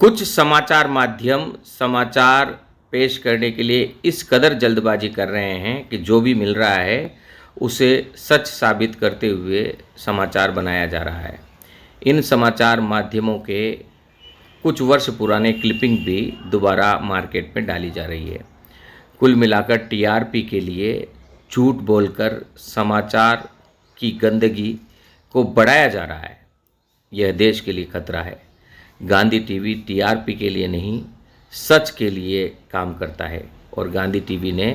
कुछ समाचार माध्यम समाचार पेश करने के लिए इस कदर जल्दबाजी कर रहे हैं कि जो भी मिल रहा है उसे सच साबित करते हुए समाचार बनाया जा रहा है। इन समाचार माध्यमों के कुछ वर्ष पुराने क्लिपिंग भी दोबारा मार्केट में डाली जा रही है। कुल मिलाकर टीआरपी के लिए झूठ बोलकर समाचार की गंदगी को बढ़ाया जा रहा है। यह देश के लिए खतरा है। गांधी टीवी टीआरपी के लिए नहीं, सच के लिए काम करता है और गांधी टीवी ने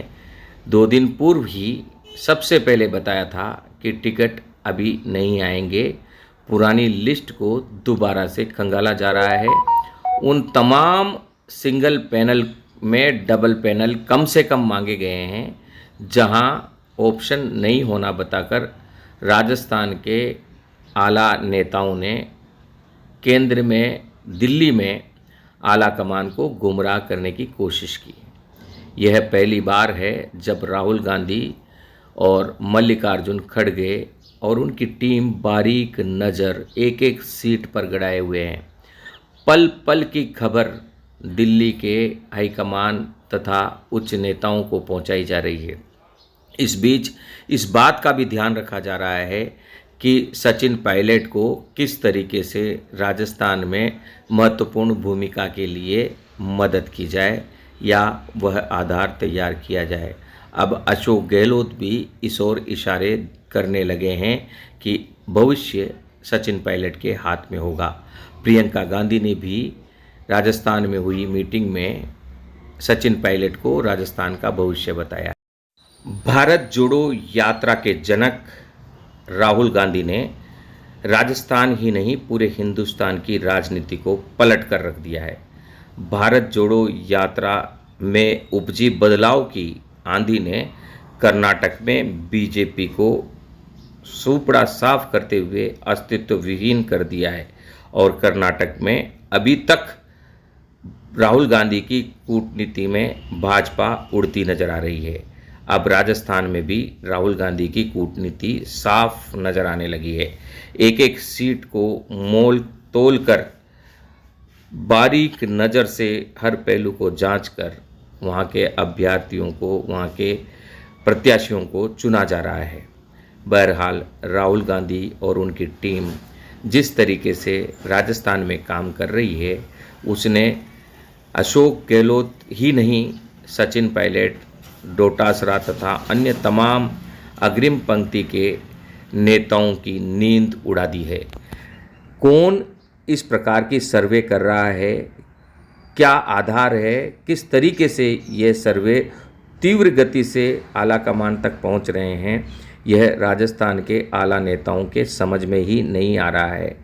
2 दिन पूर्व ही सबसे पहले बताया था कि टिकट अभी नहीं आएंगे। पुरानी लिस्ट को दोबारा से खंगाला जा रहा है। उन तमाम सिंगल पैनल में डबल पैनल कम से कम मांगे गए हैं जहां ऑप्शन नहीं होना बताकर राजस्थान के आला नेताओं ने केंद्र में दिल्ली में आला कमान को गुमराह करने की कोशिश की। यह पहली बार है जब राहुल गांधी और मल्लिकार्जुन खड़गे और उनकी टीम बारीक नज़र एक एक सीट पर गड़ाए हुए हैं। पल पल की खबर दिल्ली के हाईकमान तथा उच्च नेताओं को पहुंचाई जा रही है। इस बीच इस बात का भी ध्यान रखा जा रहा है कि सचिन पायलट को किस तरीके से राजस्थान में महत्वपूर्ण भूमिका के लिए मदद की जाए या वह आधार तैयार किया जाए। अब अशोक गहलोत भी इस ओर इशारे करने लगे हैं कि भविष्य सचिन पायलट के हाथ में होगा। प्रियंका गांधी ने भी राजस्थान में हुई मीटिंग में सचिन पायलट को राजस्थान का भविष्य बताया। भारत जोड़ो यात्रा के जनक राहुल गांधी ने राजस्थान ही नहीं पूरे हिंदुस्तान की राजनीति को पलट कर रख दिया है। भारत जोड़ो यात्रा में उपजी बदलाव की आंधी ने कर्नाटक में बीजेपी को सूपड़ा साफ करते हुए अस्तित्व विहीन कर दिया है और कर्नाटक में अभी तक राहुल गांधी की कूटनीति में भाजपा उड़ती नजर आ रही है। अब राजस्थान में भी राहुल गांधी की कूटनीति साफ नजर आने लगी है। एक एक सीट को मोल तोल कर बारीक नज़र से हर पहलू को जांचकर वहां के अभ्यर्थियों को, वहां के प्रत्याशियों को चुना जा रहा है। बहरहाल राहुल गांधी और उनकी टीम जिस तरीके से राजस्थान में काम कर रही है उसने अशोक गहलोत ही नहीं, सचिन पायलट, डोटासरा तथा अन्य तमाम अग्रिम पंक्ति के नेताओं की नींद उड़ा दी है। कौन इस प्रकार की सर्वे कर रहा है, क्या आधार है, किस तरीके से ये सर्वे तीव्र गति से आला कमान तक पहुंच रहे हैं, यह राजस्थान के आला नेताओं के समझ में ही नहीं आ रहा है।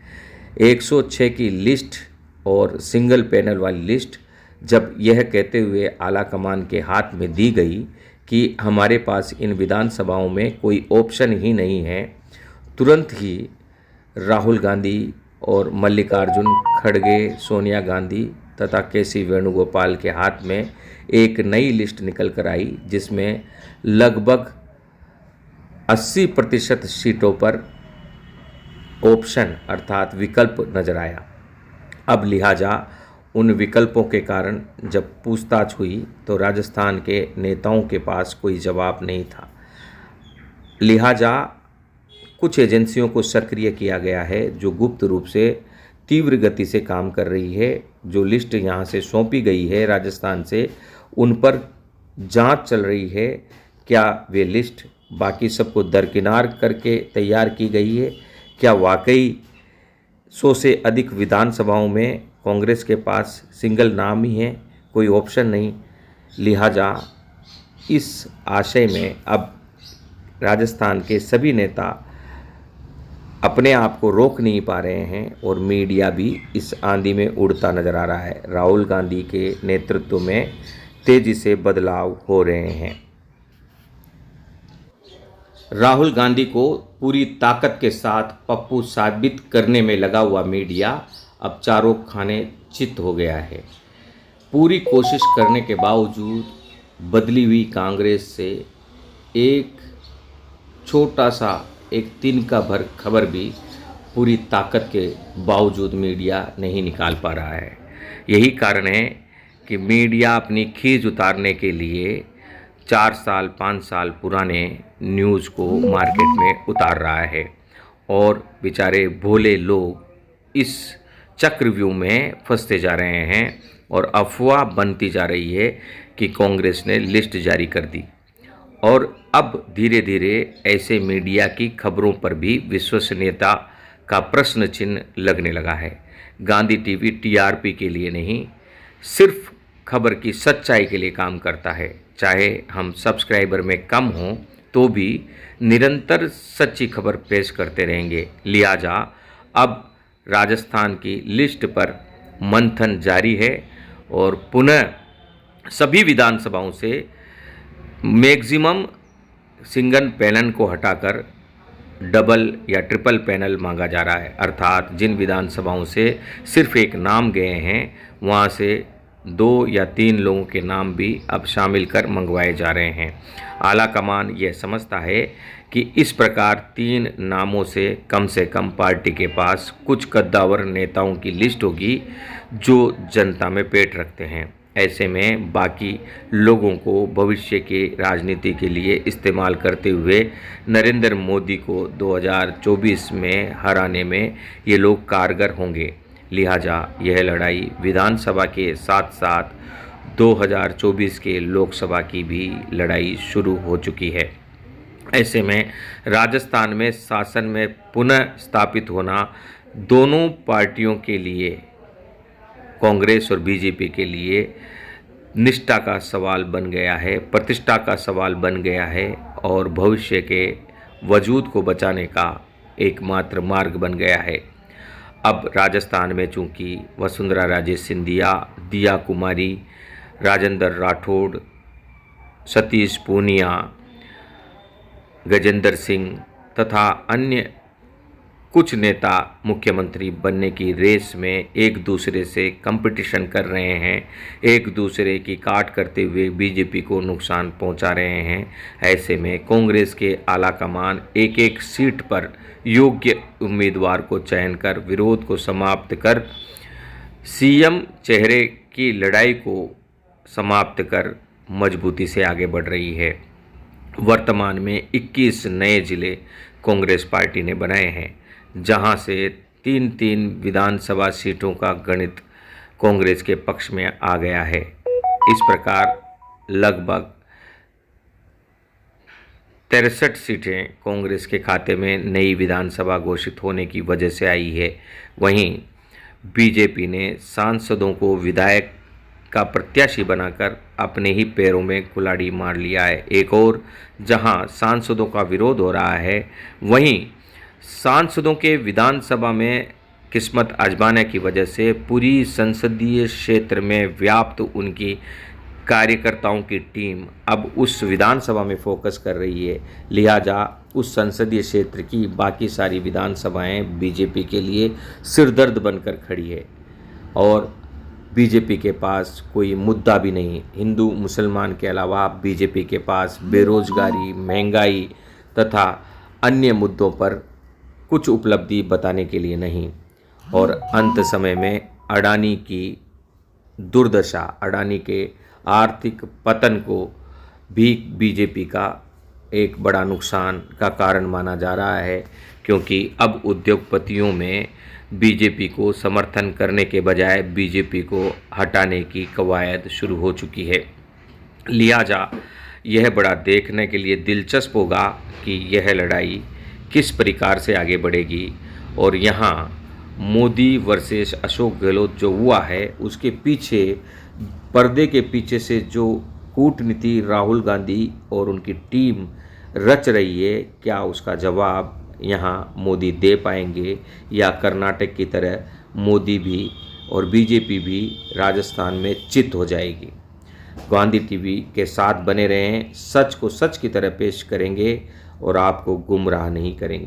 106 की लिस्ट और सिंगल पैनल वाली लिस्ट जब यह कहते हुए आला कमान के हाथ में दी गई कि हमारे पास इन विधानसभाओं में कोई ऑप्शन ही नहीं है, तुरंत ही राहुल गांधी और मल्लिकार्जुन खड़गे, सोनिया गांधी तथा केसी वेणुगोपाल के हाथ में एक नई लिस्ट निकल कर आई जिसमें लगभग 80% सीटों पर ऑप्शन अर्थात विकल्प नजर आया। अब लिहाजा उन विकल्पों के कारण जब पूछताछ हुई तो राजस्थान के नेताओं के पास कोई जवाब नहीं था। लिहाजा कुछ एजेंसियों को सक्रिय किया गया है जो गुप्त रूप से तीव्र गति से काम कर रही है। जो लिस्ट यहाँ से सौंपी गई है राजस्थान से, उन पर जांच चल रही है। क्या वे लिस्ट बाकी सबको दरकिनार करके तैयार की गई है? क्या वाकई 100 से अधिक विधानसभाओं में कांग्रेस के पास सिंगल नाम ही है, कोई ऑप्शन नहीं? लिहाजा इस आशय में अब राजस्थान के सभी नेता अपने आप को रोक नहीं पा रहे हैं और मीडिया भी इस आंधी में उड़ता नजर आ रहा है। राहुल गांधी के नेतृत्व में तेजी से बदलाव हो रहे हैं। राहुल गांधी को पूरी ताकत के साथ पप्पू साबित करने में लगा हुआ मीडिया अब चारों खाने चित हो गया है। पूरी कोशिश करने के बावजूद बदली हुई कांग्रेस से एक छोटा सा एक तिनका खबर भी पूरी ताकत के बावजूद मीडिया नहीं निकाल पा रहा है। यही कारण है कि मीडिया अपनी खींच उतारने के लिए 4 साल 5 साल पुराने न्यूज़ को मार्केट में उतार रहा है और बेचारे भोले लोग इस चक्रव्यूह में फंसते जा रहे हैं और अफवाह बनती जा रही है कि कांग्रेस ने लिस्ट जारी कर दी। और अब धीरे धीरे ऐसे मीडिया की खबरों पर भी विश्वसनीयता का प्रश्न चिन्ह लगने लगा है। गांधी टीवी टीआरपी के लिए नहीं, सिर्फ खबर की सच्चाई के लिए काम करता है। चाहे हम सब्सक्राइबर में कम हों तो भी निरंतर सच्ची खबर पेश करते रहेंगे। लिहाजा अब राजस्थान की लिस्ट पर मंथन जारी है और पुनः सभी विधानसभाओं से मैक्सिमम सिंगल पैनल को हटाकर डबल या ट्रिपल पैनल मांगा जा रहा है। अर्थात जिन विधानसभाओं से सिर्फ एक नाम गए हैं वहां से 2 या 3 लोगों के नाम भी अब शामिल कर मंगवाए जा रहे हैं। आला कमान यह समझता है कि इस प्रकार 3 नामों से कम पार्टी के पास कुछ कद्दावर नेताओं की लिस्ट होगी जो जनता में पेट रखते हैं। ऐसे में बाकी लोगों को भविष्य के राजनीति के लिए इस्तेमाल करते हुए नरेंद्र मोदी को 2024 में हराने में ये लोग कारगर होंगे। लिहाजा यह लड़ाई विधानसभा के साथ साथ 2024 के लोकसभा की भी लड़ाई शुरू हो चुकी है। ऐसे में राजस्थान में शासन में पुनः स्थापित होना दोनों पार्टियों के लिए, कांग्रेस और बीजेपी के लिए निष्ठा का सवाल बन गया है, प्रतिष्ठा का सवाल बन गया है और भविष्य के वजूद को बचाने का एकमात्र मार्ग बन गया है। अब राजस्थान में चूंकि वसुंधरा राजे सिंधिया, दिया कुमारी, राजेंद्र राठौड़, सतीश पूनिया, गजेंद्र सिंह तथा अन्य कुछ नेता मुख्यमंत्री बनने की रेस में एक दूसरे से कंपटीशन कर रहे हैं, एक दूसरे की काट करते हुए बीजेपी को नुकसान पहुंचा रहे हैं। ऐसे में कांग्रेस के आला कमान एक एक सीट पर योग्य उम्मीदवार को चयन कर विरोध को समाप्त कर सीएम चेहरे की लड़ाई को समाप्त कर मजबूती से आगे बढ़ रही है। वर्तमान में 21 नए जिले कांग्रेस पार्टी ने बनाए हैं, जहां से 3-3 विधानसभा सीटों का गणित कांग्रेस के पक्ष में आ गया है। इस प्रकार लगभग 63 सीटें कांग्रेस के खाते में नई विधानसभा घोषित होने की वजह से आई है। वहीं बीजेपी ने सांसदों को विधायक का प्रत्याशी बनाकर अपने ही पैरों में कुल्हाड़ी मार लिया है। एक और जहां सांसदों का विरोध हो रहा है, वहीं सांसदों के विधानसभा में किस्मत आजमाने की वजह से पूरी संसदीय क्षेत्र में व्याप्त उनकी कार्यकर्ताओं की टीम अब उस विधानसभा में फोकस कर रही है। लिहाजा उस संसदीय क्षेत्र की बाकी सारी विधानसभाएं बीजेपी के लिए सिरदर्द बनकर खड़ी है और बीजेपी के पास कोई मुद्दा भी नहीं। हिंदू मुसलमान के अलावा बीजेपी के पास बेरोजगारी, महंगाई तथा अन्य मुद्दों पर कुछ उपलब्धि बताने के लिए नहीं। और अंत समय में अडानी की दुर्दशा, अडानी के आर्थिक पतन को भी बीजेपी का एक बड़ा नुकसान का कारण माना जा रहा है, क्योंकि अब उद्योगपतियों में बीजेपी को समर्थन करने के बजाय बीजेपी को हटाने की कवायद शुरू हो चुकी है। लिहाजा यह बड़ा देखने के लिए दिलचस्प होगा कि यह लड़ाई किस प्रकार से आगे बढ़ेगी। और यहाँ मोदी वर्सेस अशोक गहलोत जो हुआ है, उसके पीछे, पर्दे के पीछे से जो कूटनीति राहुल गांधी और उनकी टीम रच रही है, क्या उसका जवाब यहाँ मोदी दे पाएंगे या कर्नाटक की तरह मोदी भी और बीजेपी भी राजस्थान में चित हो जाएगी। गांधी टीवी के साथ बने रहें, सच को सच की तरह पेश करेंगे और आपको गुमराह नहीं करेंगे।